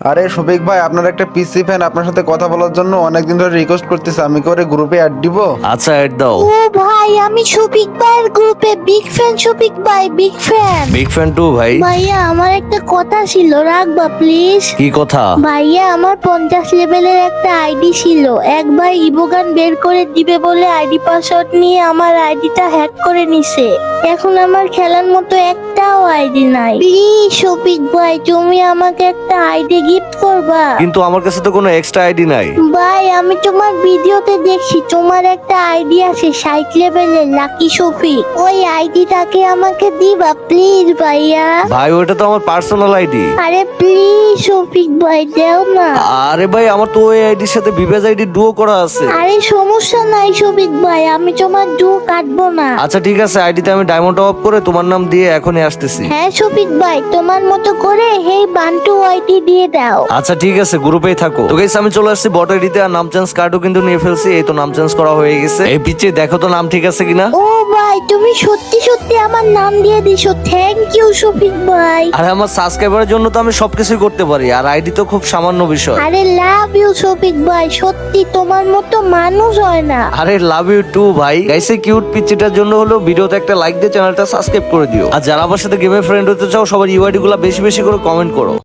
আরে শফিক ভাই, আপনার একটা পিসি ফ্যান আপনার সাথে কথা বলার জন্য অনেকদিন ধরে রিকোয়েস্ট করতেছে, আমি করে গ্রুপে অ্যাড দিব। আচ্ছা এড দাও। ও ভাই, আমি শফিক ভাইয়ের গ্রুপে বিগ ফ্যান। শফিক ভাই big fan. Big fan too ভাই। ভাইয়া আমার একটা কথা ছিল, রাখবা প্লিজ। কি কথা? ভাইয়া আমার 50 লেভেলের একটা আইডি ছিল, একবার ইবোগান বের করে দিবে বলে আইডি পাসওয়ার্ড নিয়ে আমার আইডিটা হ্যাক করে নিছে। এখন আমার খেলার মতো একটাও আইডি নাই। প্লিজ শফিক ভাই, তুমি আমাকে একটা আইডি গিফট করবা। কিন্তু আমার কাছে তো কোনো এক্সট্রা আইডি নাই। ভাই আমি তোমার ভিডিওতে দেখছি তোমার একটা আইডি আছে 60 লেভেলের, লাকি শফিক। ওই আইডিটাকে আমাকে দিবা প্লিজ ভাইয়া। ভাই ওটা তো আমার পার্সোনাল আইডি। আরে প্লিজ শফিক ভাই, দেও না। আরে ভাই আমার তো ওই আইডির সাথে বিবেজ আইডি ডুও করা আছে। আরে সমস্যা নাই শফিক ভাই, আমি তোমার ডু কাটবো না। আচ্ছা ঠিক আছে, আইডিতে আমি ডায়মন্ড টপ আপ করে তোমার নাম দিয়ে এখনই আসতেছি। হ্যাঁ শফিক ভাই, তোমার মতো করে হেই বান্টু আইডি দিয়ে দাও। আচ্ছা ঠিক আছে, গ্রুপেই থাকো। তো গাইস আমি চলে আসছি বট আইডিতে, আর নাম চেঞ্জ কার্ডও কিন্তু নিয়ে ফেলছি। এই তো নাম চেঞ্জ করা হয়ে গেছে। এই পিছে দেখো তো নাম ঠিক আছে কিনা। ও ভাই, তুমি সত্যি সত্যি আমার নাম দিয়ে দিছো, থ্যাংক ইউ শফিক ভাই। আর আমার সাবস্ক্রাইবারের জন্য তো আমি সবকিছুই করতে পারি, আর আইডি তো খুব সামান্য বিষয়। আরে লাভ ইউ শফিক ভাই, সত্যি তোমার মতো মানুষ হয় না। আরে লাভ ইউ টু ভাই। গাইস এই কিউট পিচ্চিটার জন্য হলো ভিডিওতে একটা লাইক দিয়ে চ্যানেলটা সাবস্ক্রাইব করে দিও। আর যারা আমার সাথে গেমে ফ্রেন্ড হতে চাও সবার ইউআইডি গুলা বেশি বেশি করে কমেন্ট করো।